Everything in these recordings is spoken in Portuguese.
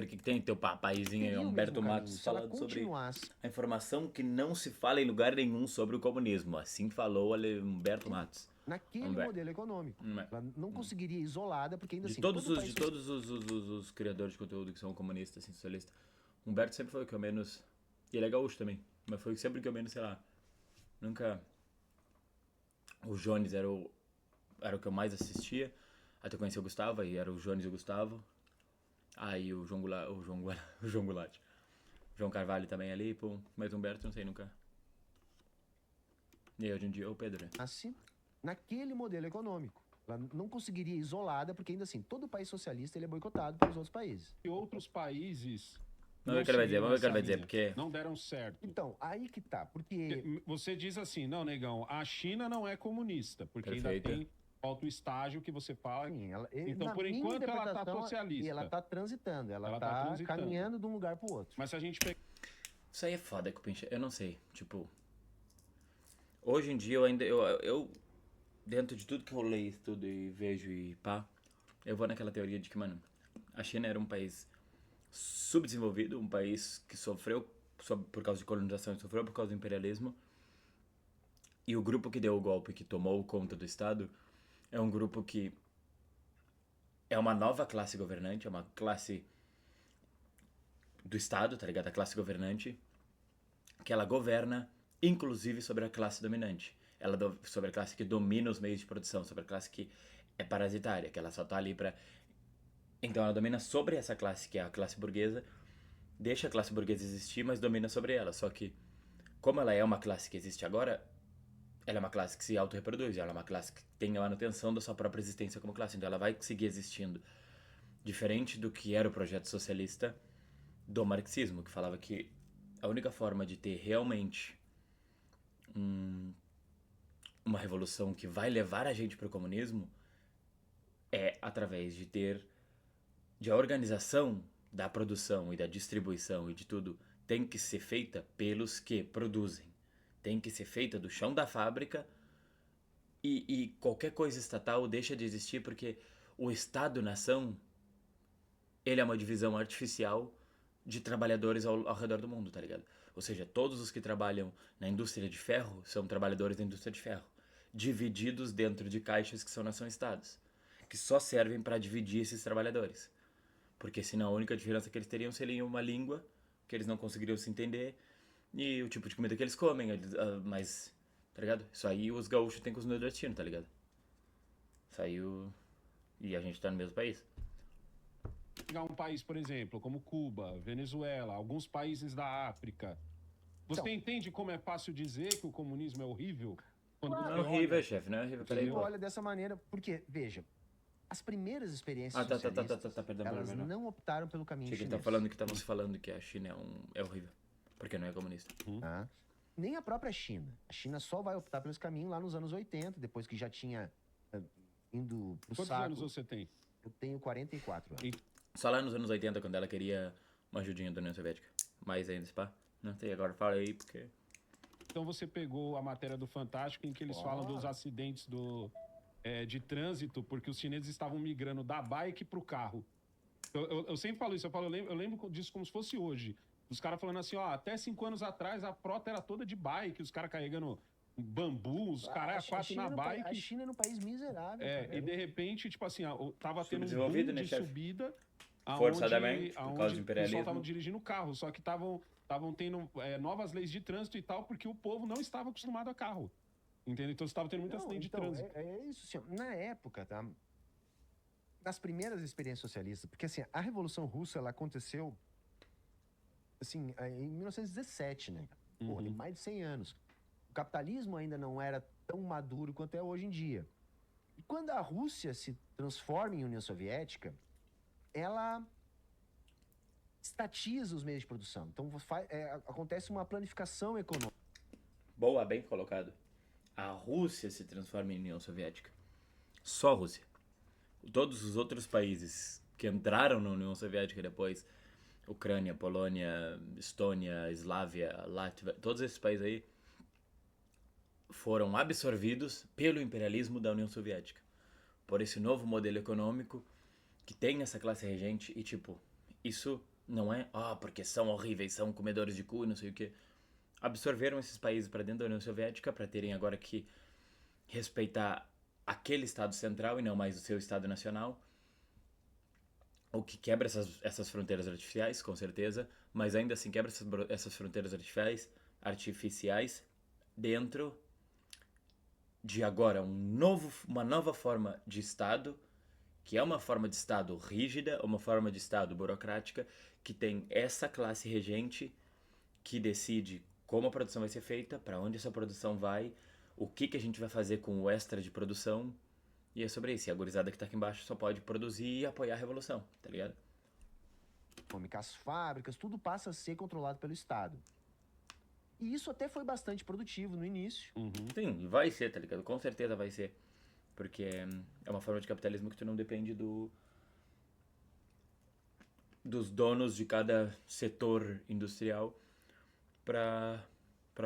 O que tem teu papazinho aí, teria o Humberto mesmo caminho Matos, se ela falando sobre continuasse. a informação que não se fala em lugar nenhum sobre o comunismo. Assim falou Humberto Matos. Naquele Humberto. modelo econômico. Ela não conseguiria isolada, porque ainda De assim, todos todo os, país de social. todos os criadores de conteúdo que são comunistas, assim, socialistas, Humberto sempre foi o que eu menos. E ele é gaúcho também, mas foi sempre o que eu menos, sei lá. Nunca. O Jones era o que eu mais assistia. Até eu conheci o Gustavo, aí era o Jones e o Gustavo. Aí o João Goulart, o João Goulart. João Carvalho também ali, pô. Mas Humberto, não sei nunca. E aí, hoje em dia, o Pedro, né? Naquele modelo econômico. Ela não conseguiria isolada, porque ainda assim, todo país socialista ele é boicotado pelos outros países. E outros países Vamos ver não o que ele vai dizer, seguiram vamos ver o que ele essa vai dizer, linha, porque. não deram certo. Então, aí que tá, porque... Você diz assim, não, negão, a China não é comunista, porque ainda Perfeito. tem falta o estágio que você fala. Sim, Então, na por minha enquanto, ela tá interpretação, socialista. E ela tá transitando, ela Ela tá tá transitando. caminhando de um lugar pro outro. Mas se a gente pegar Isso aí é foda, Cupincha. Eu não sei. Tipo. Hoje em dia eu ainda. Eu dentro de tudo que eu leio, estudo e vejo e pá, eu vou naquela teoria de que, mano, a China era um país subdesenvolvido, um país que sofreu por causa de colonização, sofreu por causa do imperialismo. E o grupo que deu o golpe, que tomou conta do Estado, é um grupo que é uma nova classe governante, é uma classe do Estado, tá ligado? A classe governante, que ela governa, inclusive sobre a classe dominante. Sobre a classe que domina os meios de produção, sobre a classe que é parasitária, que ela só tá ali pra. Então ela domina sobre essa classe, que é a classe burguesa, deixa a classe burguesa existir, mas domina sobre ela. Só que, como ela é uma classe que existe agora, ela é uma classe que se autorreproduz, ela é uma classe que tem a manutenção da sua própria existência como classe, então ela vai seguir existindo. Diferente do que era o projeto socialista do marxismo, que falava que a única forma de ter realmente uma revolução que vai levar a gente para o comunismo é através de a organização da produção e da distribuição e de tudo tem que ser feita pelos que produzem. Tem que ser feita do chão da fábrica e qualquer coisa estatal deixa de existir porque o Estado-nação ele é uma divisão artificial de trabalhadores ao redor do mundo, tá ligado? Ou seja, todos os que trabalham na indústria de ferro são trabalhadores da indústria de ferro, divididos dentro de caixas que são nação-estados, que só servem para dividir esses trabalhadores. Porque senão a única diferença que eles teriam seria uma língua, que eles não conseguiriam se entender, e o tipo de comida que eles comem, mas, tá ligado? Isso aí os gaúchos têm com os nordestinos, tá ligado? Isso aí e a gente tá no mesmo país. um país, por exemplo, como Cuba, Venezuela, alguns países da África, você Então, entende como é fácil dizer que o comunismo é horrível? Quando Claro. Não é você horrível, olha, chefe, não é horrível. você Peraí, pô. olha dessa maneira, porque, veja, as primeiras experiências Tá, socialistas, perdão, elas perdão. não optaram pelo caminho Achei que ele chinês. tá falando que estavam se falando que a China é horrível. Porque não é comunista. Tá? Nem a própria China. A China só vai optar pelo esse caminho lá nos anos 80, depois que já tinha indo pro quantos saco. anos você tem? Eu tenho 44 anos. Só lá nos anos 80, quando ela queria uma ajudinha da União Soviética. Mais ainda, pá. Não sei, agora fala aí, porque... Então você pegou a matéria do Fantástico em que eles falam dos acidentes de trânsito, porque os chineses estavam migrando da bike pro carro. Eu sempre falo isso, eu lembro disso como se fosse hoje. Os caras falando assim, ó, até 5 anos atrás a frota era toda de bike, os caras carregando bambu, os caras quatro na bike. A China é um país miserável. cara. E de repente, tipo assim, tava tendo um Subdesenvolvido, boom né, de chefe? subida, Forçadamente, por causa do aonde o pessoal imperialismo. tava dirigindo carro, só que estavam tendo novas leis de trânsito e tal, porque o povo não estava acostumado a carro. Entendeu? Então você estava tendo muito acidente de trânsito. É isso, assim, ó, na época, tá? Nas primeiras experiências socialistas, porque assim, a Revolução Russa, ela aconteceu assim, em 1917, né? Porra, tem mais de 100 anos. O capitalismo ainda não era tão maduro quanto é hoje em dia. E quando a Rússia se transforma em União Soviética, ela estatiza os meios de produção. Então acontece uma planificação econômica. Boa, bem colocado. A Rússia se transforma em União Soviética. Só a Rússia. Todos os outros países que entraram na União Soviética depois, Ucrânia, Polônia, Estônia, Eslávia, Látvia, todos esses países aí foram absorvidos pelo imperialismo da União Soviética. Por esse novo modelo econômico que tem essa classe regente e, tipo, isso Não é, porque são horríveis, são comedores de cu e não sei o quê. Absorveram esses países para dentro da União Soviética para terem agora que respeitar aquele Estado central e não mais o seu Estado nacional. O que quebra essas fronteiras artificiais, com certeza, mas ainda assim quebra essas fronteiras artificiais dentro de agora uma nova forma de Estado, que é uma forma de Estado rígida, uma forma de Estado burocrática, que tem essa classe regente que decide como a produção vai ser feita, para onde essa produção vai, o que a gente vai fazer com o extra de produção, e é sobre isso. E a gurizada que tá aqui embaixo só pode produzir e apoiar a revolução, tá ligado? As fábricas, tudo passa a ser controlado pelo Estado. E isso até foi bastante produtivo no início. Sim, vai ser, tá ligado? Com certeza vai ser. Porque é uma forma de capitalismo que tu não depende dos donos de cada setor industrial pra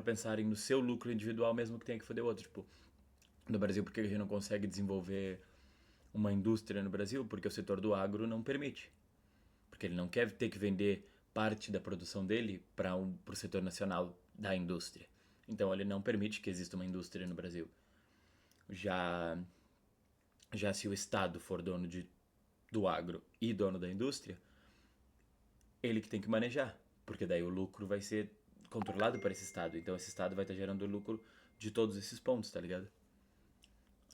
pensarem no seu lucro individual, mesmo que tenha que foder o outro. Tipo, no Brasil, por que a gente não consegue desenvolver uma indústria no Brasil? Porque o setor do agro não permite. Porque ele não quer ter que vender parte da produção dele para o setor nacional da indústria. Então ele não permite que exista uma indústria no Brasil. Já se o Estado for dono do agro e dono da indústria, ele que tem que manejar, porque daí o lucro vai ser controlado por esse Estado. Então esse Estado vai estar gerando lucro de todos esses pontos, tá ligado?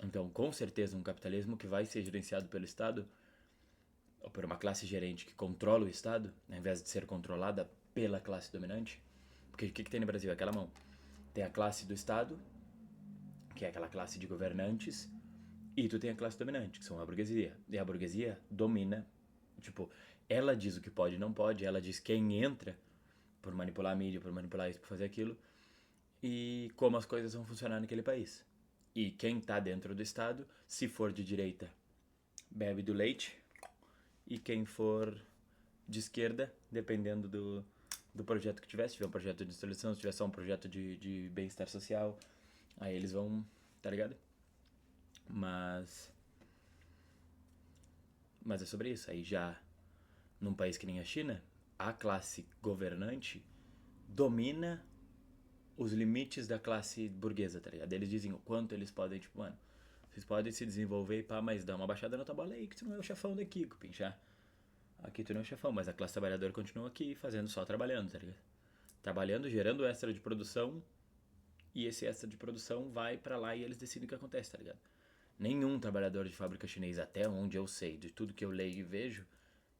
Então, com certeza, um capitalismo que vai ser gerenciado pelo Estado, ou por uma classe gerente que controla o Estado, ao invés de ser controlada pela classe dominante. Porque o que tem no Brasil? Aquela mão. Tem a classe do Estado, que é aquela classe de governantes, e tu tem a classe dominante, que são a burguesia. E a burguesia domina, tipo, ela diz o que pode e não pode, ela diz quem entra por manipular a mídia, por manipular isso, por fazer aquilo, e como as coisas vão funcionar naquele país. E quem tá dentro do Estado, se for de direita, bebe do leite, e quem for de esquerda, dependendo do projeto que tiver, se tiver um projeto de dissolução, se tiver só um projeto de bem-estar social, aí eles vão, tá ligado? Mas é sobre isso. Aí já num país que nem a China, a classe governante domina os limites da classe burguesa, tá ligado? Eles dizem o quanto eles podem, tipo, mano, vocês podem se desenvolver e pá, mas dá uma baixada na tua bola aí, que tu não é o chefão daqui, pinchar. Aqui tu não é o chefão, mas a classe trabalhadora continua aqui fazendo só trabalhando, tá ligado? Trabalhando, gerando extra de produção, e esse extra de produção vai pra lá e eles decidem o que acontece, tá ligado? Nenhum trabalhador de fábrica chinês, até onde eu sei, de tudo que eu leio e vejo,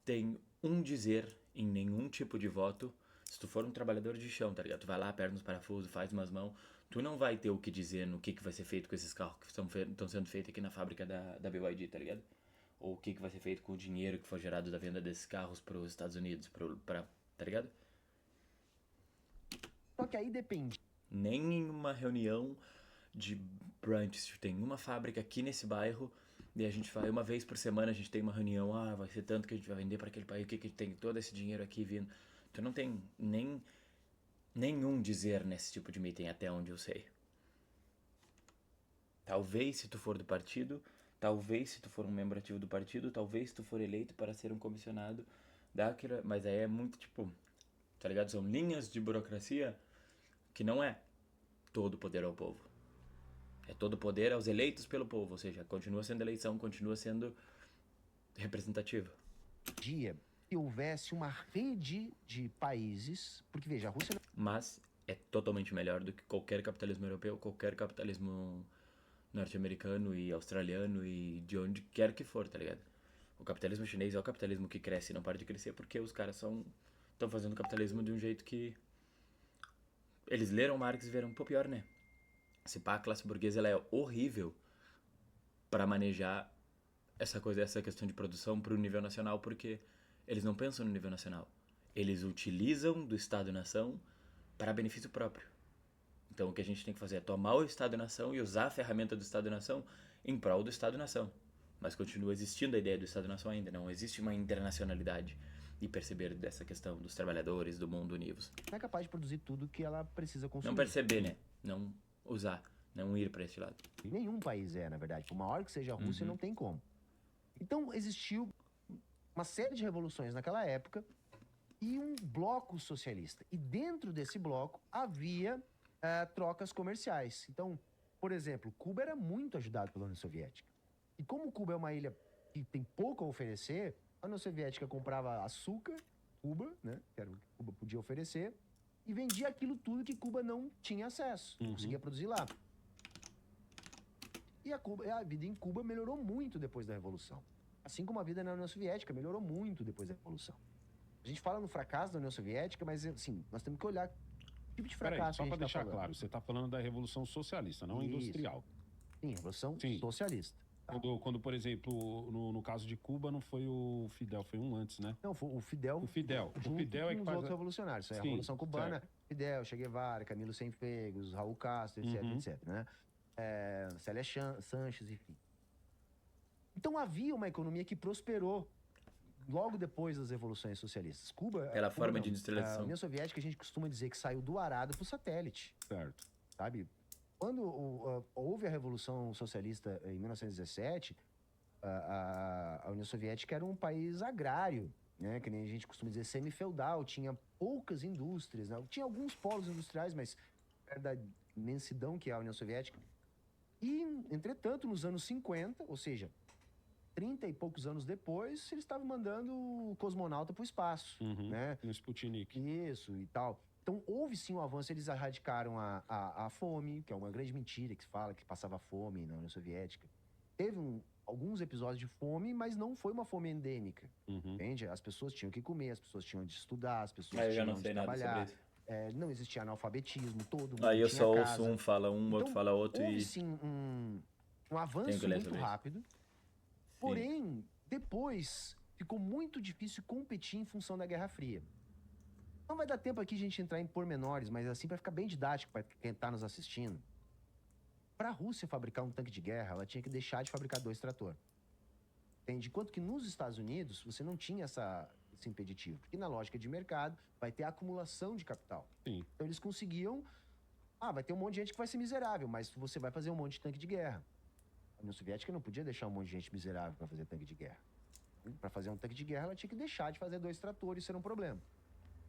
tem um dizer em nenhum tipo de voto. Se tu for um trabalhador de chão, tá ligado? Tu vai lá, aperta uns parafusos, faz umas mãos, tu não vai ter o que dizer no que vai ser feito com esses carros que estão sendo feitos aqui na fábrica da BYD, tá ligado? Ou o que vai ser feito com o dinheiro que foi gerado da venda desses carros pros Estados Unidos, tá ligado? Só que aí depende. Nem em uma reunião de brunch, tem uma fábrica aqui nesse bairro, e a gente vai uma vez por semana, a gente tem uma reunião, vai ser tanto que a gente vai vender para aquele país, que tem todo esse dinheiro aqui vindo. Tu não tem nenhum dizer nesse tipo de meeting, até onde eu sei. Talvez se tu for do partido, talvez se tu for um membro ativo do partido, talvez se tu for eleito para ser um comissionado daquela, mas aí é muito tipo, tá ligado? São linhas de burocracia que não é todo o poder ao povo. É todo o poder aos eleitos pelo povo, ou seja, continua sendo eleição, continua sendo representativa. Dia que houvesse uma rede de países, porque veja, a Rússia Mas é totalmente melhor do que qualquer capitalismo europeu, qualquer capitalismo norte-americano e australiano e de onde quer que for, tá ligado? O capitalismo chinês é o capitalismo que cresce e não para de crescer porque os caras estão fazendo capitalismo de um jeito que eles leram Marx e viram, pô, pior, né? Se pá, a classe burguesa ela é horrível para manejar essa questão de produção para o nível nacional, porque eles não pensam no nível nacional. Eles utilizam do Estado-nação para benefício próprio. Então o que a gente tem que fazer é tomar o Estado-nação e usar a ferramenta do Estado-nação em prol do Estado-nação. Mas continua existindo a ideia do Estado-nação ainda, não existe uma internacionalidade e perceber dessa questão dos trabalhadores, do mundo univos. não é capaz de produzir tudo que ela precisa consumir. Não perceber, né? Não usar, não ir para esse lado. E nenhum país na verdade. Por maior que seja a Rússia, não tem como. Então, existiu uma série de revoluções naquela época e um bloco socialista. E dentro desse bloco havia trocas comerciais. Então, por exemplo, Cuba era muito ajudado pela União Soviética. E como Cuba é uma ilha que tem pouco a oferecer, a União Soviética comprava açúcar, Cuba, né, que era o que Cuba podia oferecer, e vendia aquilo tudo que Cuba não tinha acesso, não conseguia produzir lá. E a vida em Cuba melhorou muito depois da Revolução. Assim como a vida na União Soviética melhorou muito depois da Revolução. A gente fala no fracasso da União Soviética, mas assim, nós temos que olhar que tipo de fracasso Peraí, a só gente para tá deixar falando. claro, você está falando da Revolução Socialista, não Isso. industrial. Sim, Revolução Sim. Socialista. Quando, por exemplo, no caso de Cuba, não foi o Fidel, foi um antes, né? Não, foi o Fidel. O Fidel. O Junto Fidel é com que os faz. outros revolucionários. Isso aí, a Sim, Revolução Cubana, certo. Fidel, Che Guevara, Camilo Cienfuegos, Raul Castro, etc, etc, né? Célia Sanches, enfim. Então havia uma economia que prosperou logo depois das revoluções socialistas. Cuba... Pela Cuba forma não. de industrialização. A União Soviética, a gente costuma dizer que saiu do arado pro satélite, Certo. sabe? Quando houve a Revolução Socialista em 1917, a União Soviética era um país agrário, né? Que nem a gente costuma dizer, semi-feudal, tinha poucas indústrias, né? Tinha alguns polos industriais, mas era da imensidão que é a União Soviética. E, entretanto, nos anos 50, ou seja, 30 e poucos anos depois, eles estavam mandando o cosmonauta para o espaço, né? No Sputnik. Isso e tal. Então, houve sim um avanço, eles erradicaram a fome, que é uma grande mentira que se fala que passava fome na União Soviética. Teve alguns episódios de fome, mas não foi uma fome endêmica, entende? As pessoas tinham que comer, as pessoas tinham de estudar, as pessoas Eu já tinham não de sei nada trabalhar. sobre isso. Não existia analfabetismo, todo mundo Aí eu tinha só casa. ouço um fala um, outro Então, fala outro houve e... sim um Tenho avanço que ler muito sobre isso. rápido, porém, depois ficou muito difícil competir em função da Guerra Fria. Não vai dar tempo aqui a gente entrar em pormenores, mas assim para ficar bem didático para quem está nos assistindo. Para a Rússia fabricar um tanque de guerra, ela tinha que deixar de fabricar 2 tratores. Entende? Enquanto que nos Estados Unidos, você não tinha esse impeditivo. Porque na lógica de mercado, vai ter acumulação de capital. Sim. Então eles conseguiam... vai ter um monte de gente que vai ser miserável, mas você vai fazer um monte de tanque de guerra. A União Soviética não podia deixar um monte de gente miserável para fazer tanque de guerra. Para fazer um tanque de guerra, ela tinha que deixar de fazer 2 tratores, isso era um problema.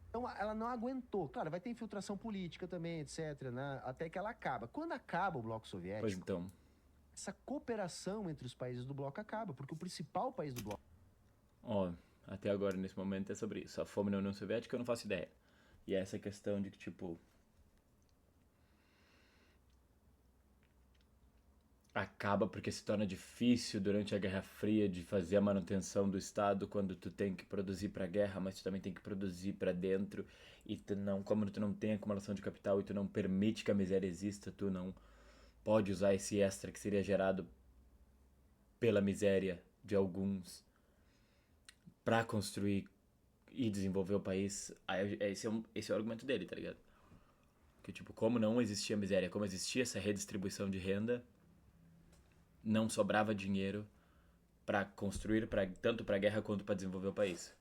Então, ela não aguentou. Claro, vai ter infiltração política também, etc., né? Até que ela acaba. Quando acaba o Bloco Soviético, Pois então. essa cooperação entre os países do bloco acaba, porque o principal país do bloco... Ó, até agora, nesse momento, é sobre isso. A fome na União Soviética eu não faço ideia. E é essa questão de que, tipo... acaba porque se torna difícil durante a Guerra Fria de fazer a manutenção do Estado quando tu tem que produzir pra guerra, mas tu também tem que produzir pra dentro e tu não, como tu não tem acumulação de capital e tu não permite que a miséria exista, tu não pode usar esse extra que seria gerado pela miséria de alguns pra construir e desenvolver o país. Esse é o argumento dele, tá ligado? Que tipo, como não existia miséria, como existia essa redistribuição de renda, não sobrava dinheiro pra construir tanto pra guerra quanto pra desenvolver o país.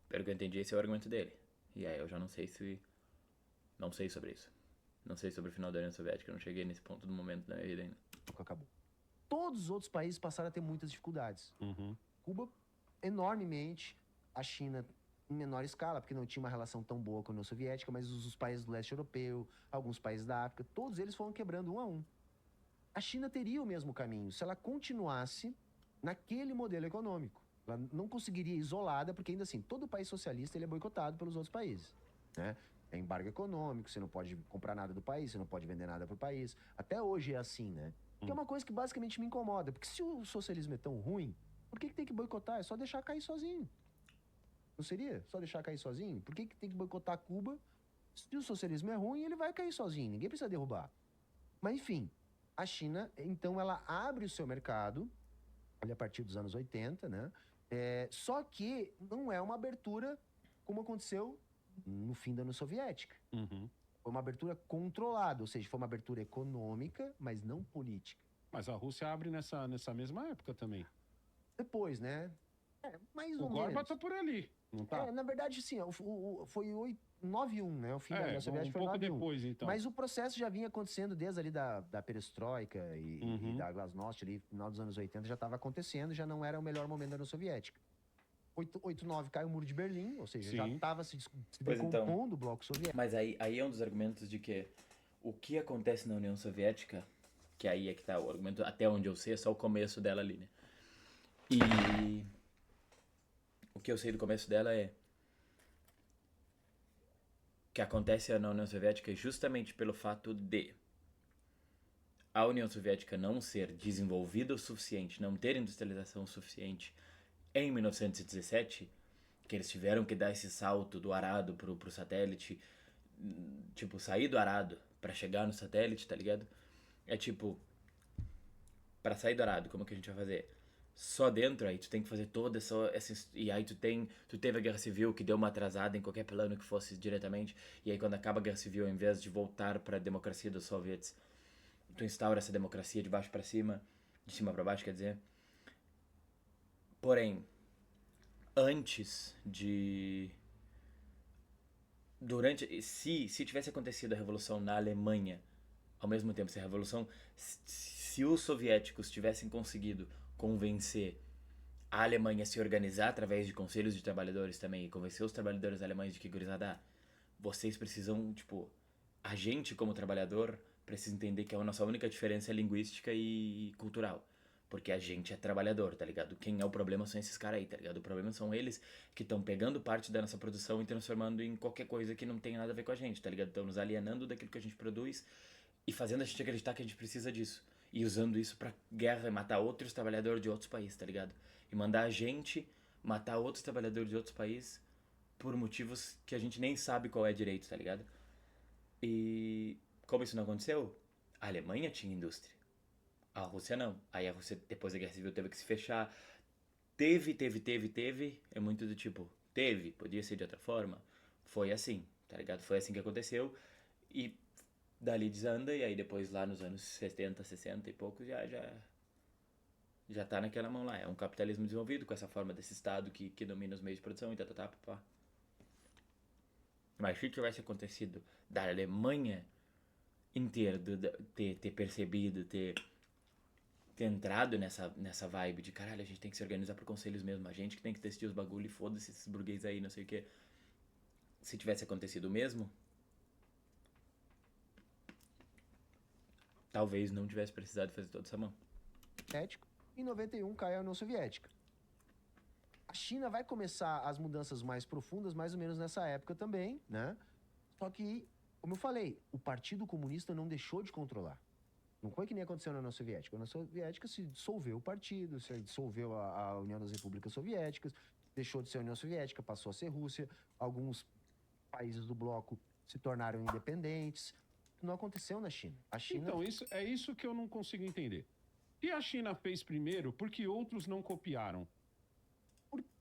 Pelo que eu entendi, esse é o argumento dele. E aí eu já não sei sobre isso. Não sei sobre o final da União Soviética, eu não cheguei nesse ponto do momento da minha vida ainda. Acabou. Todos os outros países passaram a ter muitas dificuldades. Cuba, enormemente. A China, em menor escala, porque não tinha uma relação tão boa com a União Soviética, mas os países do leste europeu, alguns países da África, todos eles foram quebrando um a um. A China teria o mesmo caminho se ela continuasse naquele modelo econômico. Ela não conseguiria isolada, porque ainda assim, todo país socialista ele é boicotado pelos outros países, né? É embargo econômico, você não pode comprar nada do país, você não pode vender nada pro país. Até hoje é assim, né? Que é uma coisa que basicamente me incomoda, porque se o socialismo é tão ruim, por que tem que boicotar? É só deixar cair sozinho. Não seria? Só deixar cair sozinho? Por que tem que boicotar Cuba? Se o socialismo é ruim, ele vai cair sozinho, ninguém precisa derrubar. Mas enfim, a China, então, ela abre o seu mercado, ali a partir dos anos 80, né? Só que não é uma abertura como aconteceu no fim da União Soviética. Foi uma abertura controlada, ou seja, foi uma abertura econômica, mas não política. Mas a Rússia abre nessa mesma época também. Depois, né? Mais ou O menos. Gorba tá por ali, não tá? Na verdade, sim, foi 9-1, né? O fim da União Soviética um foi pouco 9-1. depois, então. Mas o processo já vinha acontecendo desde ali da perestroika e da glasnost, ali, no final dos anos 80, já estava acontecendo, já não era o melhor momento da União Soviética. 89 cai o Muro de Berlim, ou seja, já Sim. estava se Pois então. decompondo o bloco soviético. Mas aí é um dos argumentos de que o que acontece na União Soviética, que aí é que tá o argumento, até onde eu sei, é só o começo dela ali, né? E o que eu sei do começo dela é que acontece na União Soviética justamente pelo fato de a União Soviética não ser desenvolvida o suficiente, não ter industrialização suficiente em 1917, que eles tiveram que dar esse salto do arado pro satélite, tipo, sair do arado pra chegar no satélite, tá ligado? É tipo, pra sair do arado, como que a gente vai fazer? Só dentro, aí tu tem que fazer toda essa e aí tu teve a Guerra Civil que deu uma atrasada em qualquer plano que fosse diretamente, e aí quando acaba a Guerra Civil, ao invés de voltar pra democracia dos soviets, tu instaura essa democracia de baixo pra cima, de cima pra baixo, quer dizer. Porém, antes de durante se tivesse acontecido a revolução na Alemanha ao mesmo tempo, se a revolução se os soviéticos tivessem conseguido convencer a Alemanha a se organizar através de conselhos de trabalhadores também e convencer os trabalhadores alemães de que, gurizada, vocês precisam, tipo, a gente como trabalhador precisa entender que a nossa única diferença é linguística e cultural. Porque a gente é trabalhador, tá ligado? Quem é o problema são esses caras aí, tá ligado? O problema são eles que estão pegando parte da nossa produção e transformando em qualquer coisa que não tem nada a ver com a gente, tá ligado? Estão nos alienando daquilo que a gente produz e fazendo a gente acreditar que a gente precisa disso. E usando isso pra guerra e matar outros trabalhadores de outros países, tá ligado? E mandar a gente matar outros trabalhadores de outros países por motivos que a gente nem sabe qual é direito, tá ligado? E como isso não aconteceu, a Alemanha tinha indústria. A Rússia não. Aí a Rússia, depois da Guerra Civil, teve que se fechar. Teve. É muito do tipo, teve, podia ser de outra forma. Foi assim, tá ligado? Foi assim que aconteceu. E dali desanda, e aí depois lá nos anos 70, 60 e poucos, já tá naquela mão lá. É um capitalismo desenvolvido com essa forma desse Estado que domina os meios de produção e pá. Mas se tivesse acontecido da Alemanha inteira ter percebido, ter entrado nessa vibe de caralho, a gente tem que se organizar por conselhos mesmo, a gente que tem que decidir os bagulho e foda-se esses burguês aí, não sei o que. Se tivesse acontecido o mesmo, talvez não tivesse precisado fazer toda essa mão. Soviético. Em 91 cai a União Soviética. A China vai começar as mudanças mais profundas mais ou menos nessa época também, né? Só que, como eu falei, o Partido Comunista não deixou de controlar. Não foi que nem aconteceu na União Soviética. Na União Soviética se dissolveu o partido, se dissolveu a União das Repúblicas Soviéticas, deixou de ser União Soviética, passou a ser Rússia. Alguns países do bloco se tornaram independentes. Não aconteceu na China. A China... Então, isso que eu não consigo entender. E a China fez primeiro porque outros não copiaram?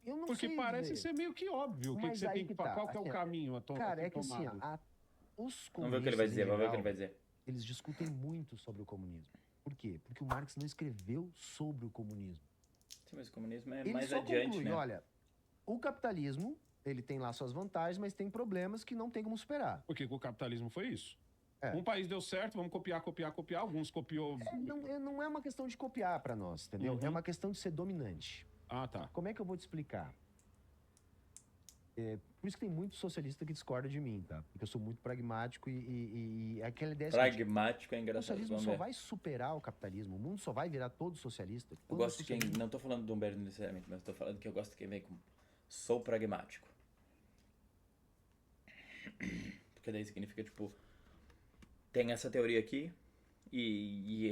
Eu não Porque sei parece dizer. ser meio que óbvio o que Mas você aí tem que que tá, qual que é o assim, caminho a Cara, ser é que assim, tomado. os Vamos ver o que ele vai comunistas, dizer, em vamos ver o que ele geral, vai dizer. eles discutem muito sobre o comunismo. Por quê? Porque o Marx não escreveu sobre o comunismo. Sim, mas o comunismo é Ele mais só adiante, conclui, né? olha, o capitalismo, ele tem lá suas vantagens, mas tem problemas que não tem como superar. Porque o capitalismo foi isso. É. Um país deu certo, vamos copiar. Alguns copiou. Não é uma questão de copiar para nós, entendeu? Uhum. É uma questão de ser dominante. Ah, tá. Como é que eu vou te explicar? Por isso que tem muito socialista que discorda de mim, tá? Porque eu sou muito pragmático e aquela ideia... Pragmático é O engraçado, socialismo vamos só ver. vai superar o capitalismo, o mundo só vai virar todo socialista. Eu quando gosto o de quem, socialismo- não tô falando do Humberto necessariamente, mas tô falando que eu gosto de quem vem com sou pragmático. Porque daí significa, tipo, tem essa teoria aqui e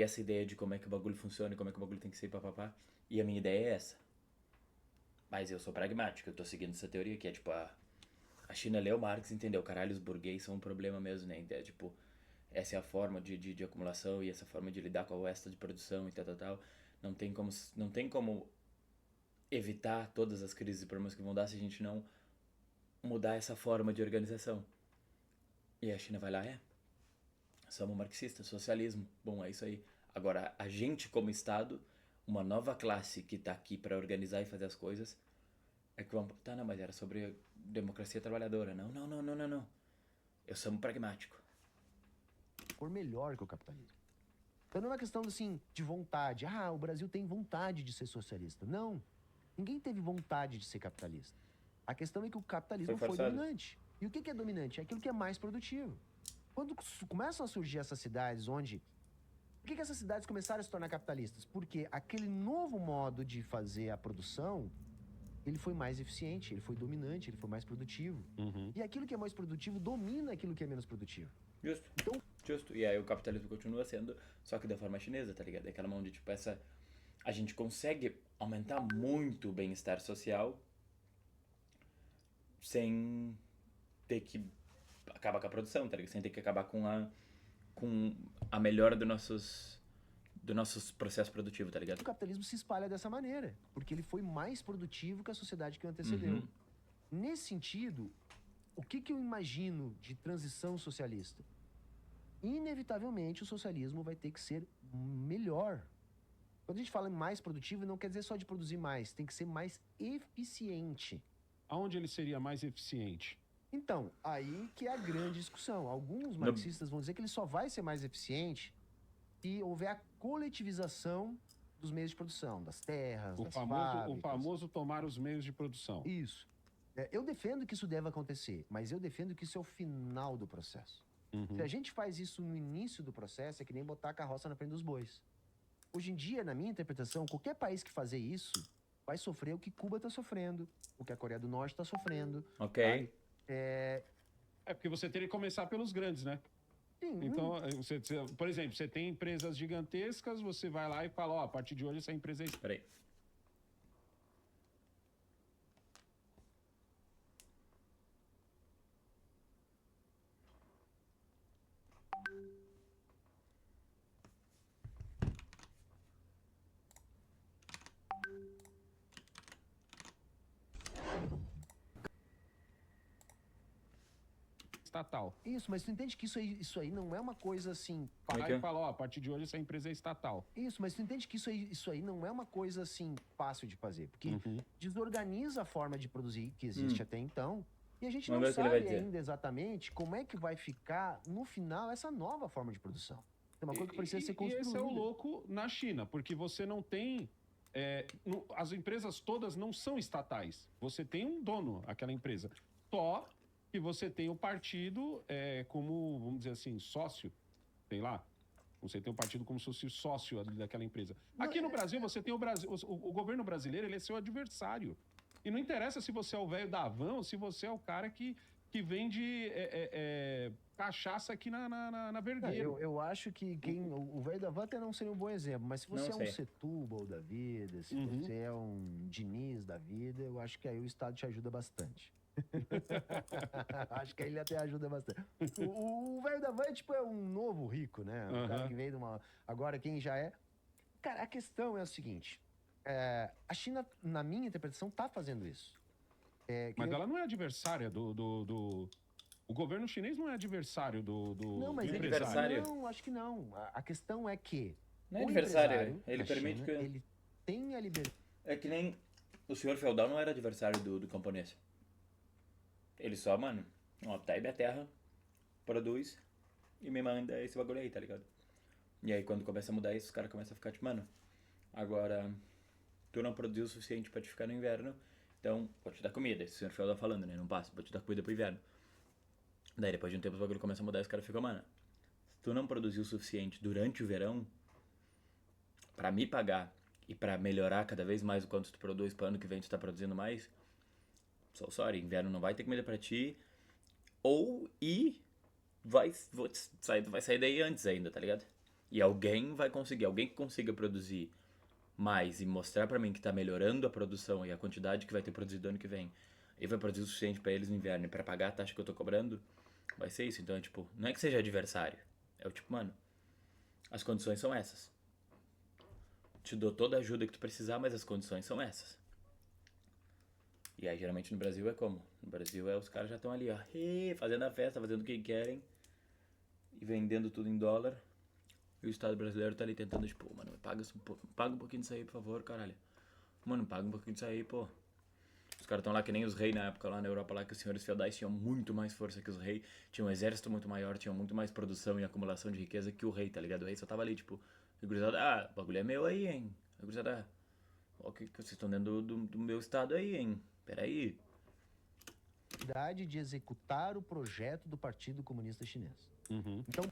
essa ideia de como é que o bagulho funciona e como é que o bagulho tem que ser, papapá. E a minha ideia é essa. Mas eu sou pragmático, eu tô seguindo essa teoria que é, tipo, a China leu Marx, entendeu? Caralho, os burguês são um problema mesmo, né? É, tipo, essa é a forma de acumulação e essa forma de lidar com a oesta de produção e tal. Não tem como evitar todas as crises e problemas que vão dar se a gente não mudar essa forma de organização. E a China vai lá, somos marxistas, socialismo, bom, é isso aí. Agora, a gente como Estado, uma nova classe que tá aqui para organizar e fazer as coisas, é que vamos... Tá, não, mas era sobre democracia trabalhadora. Não. Eu sou pragmático. for melhor que o capitalismo. Então não é uma questão, assim, de vontade. Ah, o Brasil tem vontade de ser socialista. Não. Ninguém teve vontade de ser capitalista. A questão é que o capitalismo Foi foi forçado. dominante. E o que é dominante? É aquilo que é mais produtivo. Quando começam a surgir essas cidades onde... Por que essas cidades começaram a se tornar capitalistas? Porque aquele novo modo de fazer a produção, ele foi mais eficiente, ele foi dominante, ele foi mais produtivo. Uhum. E aquilo que é mais produtivo domina aquilo que é menos produtivo. Justo. Então- Justo. E aí o capitalismo continua sendo, só que da forma chinesa, tá ligado? É aquela mão de, tipo, essa... A gente consegue aumentar muito o bem-estar social sem ter que acabar com a produção, tá ligado? Sem ter que acabar com a melhora dos nossos processos produtivos, tá ligado? O capitalismo se espalha dessa maneira, porque ele foi mais produtivo que a sociedade que o antecedeu. Uhum. Nesse sentido, o que eu imagino de transição socialista? Inevitavelmente, o socialismo vai ter que ser melhor. Quando a gente fala em mais produtivo, não quer dizer só de produzir mais, tem que ser mais eficiente. Aonde ele seria mais eficiente? Então, aí que é a grande discussão. Alguns marxistas vão dizer que ele só vai ser mais eficiente se houver a coletivização dos meios de produção, das terras, O das famoso, fábricas. tomar os meios de produção. Isso. Eu defendo que isso deva acontecer, mas eu defendo que isso é o final do processo. Uhum. Se a gente faz isso no início do processo, é que nem botar a carroça na frente dos bois. Hoje em dia, na minha interpretação, qualquer país que fazer isso vai sofrer o que Cuba está sofrendo, o que a Coreia do Norte está sofrendo. Ok. É porque você teria que começar pelos grandes, né? Sim, Então, por exemplo, você tem empresas gigantescas, você vai lá e fala, ó, a partir de hoje essa empresa é... Peraí. estatal. Isso, mas tu entende que isso aí não é uma coisa assim. Como é Vai que lá é? e fala, ó, a partir de hoje essa empresa é estatal. Isso, mas tu entende que isso aí não é uma coisa assim fácil de fazer, porque Uhum. desorganiza a forma de produzir que existe até então. E a gente Vamos não ver o que ele vai sabe dizer. ainda exatamente como é que vai ficar no final essa nova forma de produção. É uma coisa que precisa ser E construída. esse é o louco na China, porque você não tem... as empresas todas não são estatais. Você tem um dono, aquela empresa. Só que você tem o partido como, vamos dizer assim, sócio, sei lá. Você tem um partido como se fosse sócio ali daquela empresa. Aqui no Brasil, você tem o governo brasileiro, ele é seu adversário. E não interessa se você é o velho da van ou se você é o cara que vende cachaça aqui na Vergueiro. Eu acho que o velho da van até não seria um bom exemplo, mas se você Não é um sei. Setúbal da vida, se Uhum. você é um Diniz da vida, eu acho que aí o Estado te ajuda bastante. Acho que aí ele até ajuda bastante. O velho da van, tipo, é um novo rico, né? O cara Aham. que veio de uma... Agora, quem já é... Cara, a questão é o seguinte. A China, na minha interpretação, tá fazendo isso. Mas ela não é adversária do... O governo chinês não é adversário do Não, mas é ele... adversário. Não, acho que não. A questão é que... Não é o adversário, empresário ele na permite China, que... ele tem a liberdade... É que nem o senhor feudal não era adversário do camponês. Ele só, mano, ó, tá aí minha terra, produz e me manda esse bagulho aí, tá ligado? E aí quando começa a mudar isso, os caras começam a ficar tipo, mano, agora tu não produziu o suficiente pra te ficar no inverno, então vou te dar comida. Esse senhor feudal falando, né? Não passa, vou te dar comida pro inverno. Daí depois de um tempo os bagulho começa a mudar e os caras ficam, mano, se tu não produziu o suficiente durante o verão pra me pagar e pra melhorar cada vez mais o quanto tu produz pro ano que vem tu tá produzindo mais, so sorry, inverno não vai ter comida pra ti, vai sair daí antes ainda, tá ligado? E alguém vai conseguir, alguém que consiga produzir mais e mostrar pra mim que tá melhorando a produção e a quantidade que vai ter produzido ano que vem, e vai produzir o suficiente pra eles no inverno e pra pagar a taxa que eu tô cobrando, vai ser isso. Então é tipo, não é que seja adversário, é o tipo, mano, as condições são essas. Te dou toda a ajuda que tu precisar, mas as condições são essas. E aí, geralmente no Brasil é como? No Brasil os caras já estão ali, ó, fazendo a festa, fazendo o que querem e vendendo tudo em dólar. E o Estado brasileiro tá ali tentando, tipo, mano, paga um pouquinho disso aí, por favor, caralho. Mano, paga um pouquinho disso aí, pô. Os caras estão lá que nem os reis na época lá na Europa, lá que os senhores feudais tinham muito mais força que os reis, tinham um exército muito maior, tinham muito mais produção e acumulação de riqueza que o rei, tá ligado? O rei só tava ali, tipo, gurizada, o bagulho é meu aí, hein? Gurizada, o que vocês estão dentro do meu estado aí, hein? Peraí. De executar o projeto do Partido Comunista Chinês. Então,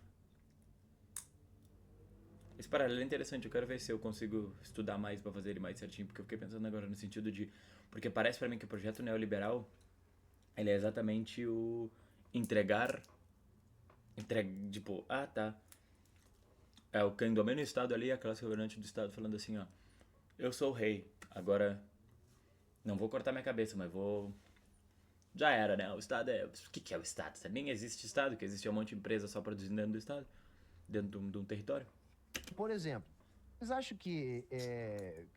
Esse paralelo é interessante, eu quero ver se eu consigo estudar mais pra fazer ele mais certinho, porque eu fiquei pensando agora no sentido de... Porque parece pra mim que o projeto neoliberal, ele é exatamente o entregar... Tipo, tá. É o quem domina o Estado ali, a classe governante do Estado falando assim, ó. Eu sou o rei, agora não vou cortar minha cabeça, mas vou... Já era, né? O Estado é... O que é o Estado? Nem existe Estado, que existe um monte de empresa só produzindo dentro do Estado, dentro de um território. por exemplo, vocês acham que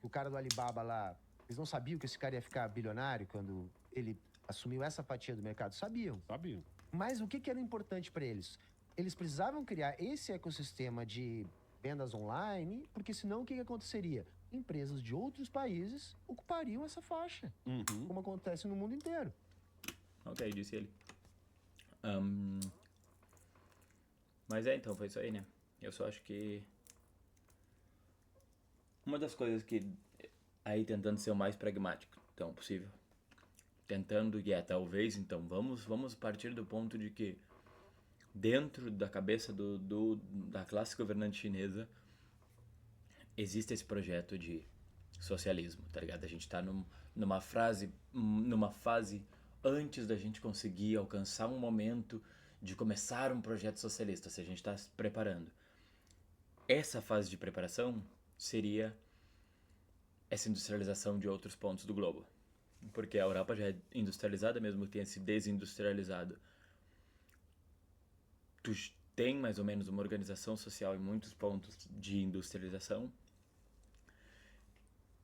o cara do Alibaba lá, eles não sabiam que esse cara ia ficar bilionário quando ele assumiu essa fatia do mercado? Sabiam. Sabia. Mas o que era importante para eles? Eles precisavam criar esse ecossistema de vendas online, porque senão o que aconteceria? Empresas de outros países ocupariam essa faixa, como acontece no mundo inteiro. Ok, disse ele. Mas então, foi isso aí, né? Eu só acho que... Uma das coisas que... Aí tentando ser o mais pragmático, então, possível. Tentando, talvez, então, vamos partir do ponto de que dentro da cabeça da classe governante chinesa existe esse projeto de socialismo, tá ligado? A gente tá numa fase antes da gente conseguir alcançar um momento de começar um projeto socialista, se a gente tá se preparando. Essa fase de preparação seria essa industrialização de outros pontos do globo. Porque a Europa já é industrializada, mesmo que tenha se desindustrializado. Tu tem mais ou menos uma organização social em muitos pontos de industrialização.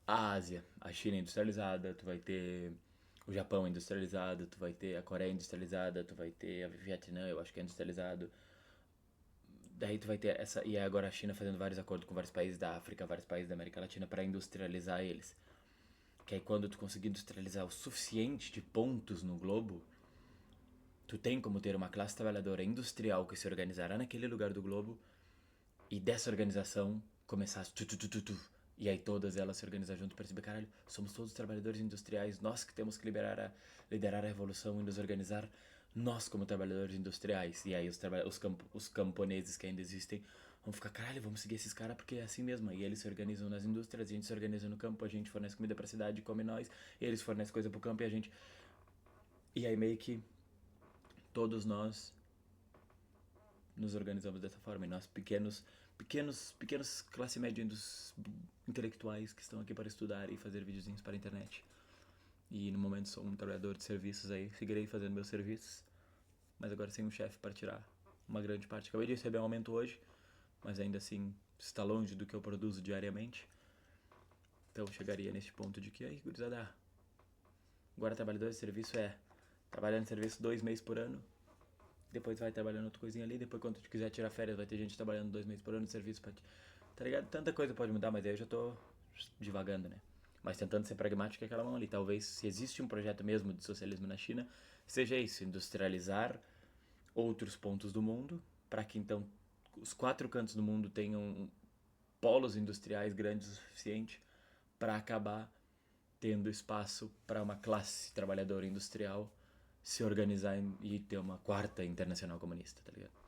A Ásia, a China é industrializada, tu vai ter o Japão industrializado, tu vai ter a Coreia industrializada, tu vai ter a Vietnã, eu acho que é industrializado. Daí tu vai ter essa... E agora a China fazendo vários acordos com vários países da África, vários países da América Latina para industrializar eles. Que aí quando tu conseguir industrializar o suficiente de pontos no globo, tu tem como ter uma classe trabalhadora industrial que se organizará naquele lugar do globo e dessa organização começar e aí todas elas se organizar junto e perceber, caralho, somos todos trabalhadores industriais, nós que temos que liderar a revolução e nos organizar, nós como trabalhadores industriais. E aí os camponeses que ainda existem vão ficar, caralho, vamos seguir esses caras porque é assim mesmo. E eles se organizam nas indústrias, a gente se organiza no campo, a gente fornece comida pra cidade, come nós, e eles fornecem coisa pro campo e a gente... E aí meio que todos nós nos organizamos dessa forma. E nós pequenos classe média dos intelectuais que estão aqui para estudar e fazer videozinhos para a internet. E no momento sou um trabalhador de serviços aí, seguirei fazendo meus serviços, mas agora sem um chefe para tirar uma grande parte. Acabei de receber um aumento hoje, mas ainda assim está longe do que eu produzo diariamente. Então chegaria neste ponto de que, aí, gurizada, agora trabalhador de serviço trabalhando em serviço 2 meses por ano, depois vai trabalhando outra coisinha ali, depois quando tu quiser tirar férias vai ter gente trabalhando 2 meses por ano de serviço pra ti. Tá ligado? Tanta coisa pode mudar, mas aí eu já tô divagando, né? Mas tentando ser pragmático é aquela mão ali. Talvez, se existe um projeto mesmo de socialismo na China, seja isso, industrializar outros pontos do mundo, para que então os 4 cantos do mundo tenham polos industriais grandes o suficiente para acabar tendo espaço para uma classe trabalhadora industrial se organizar e ter uma 4ª internacional comunista, tá ligado?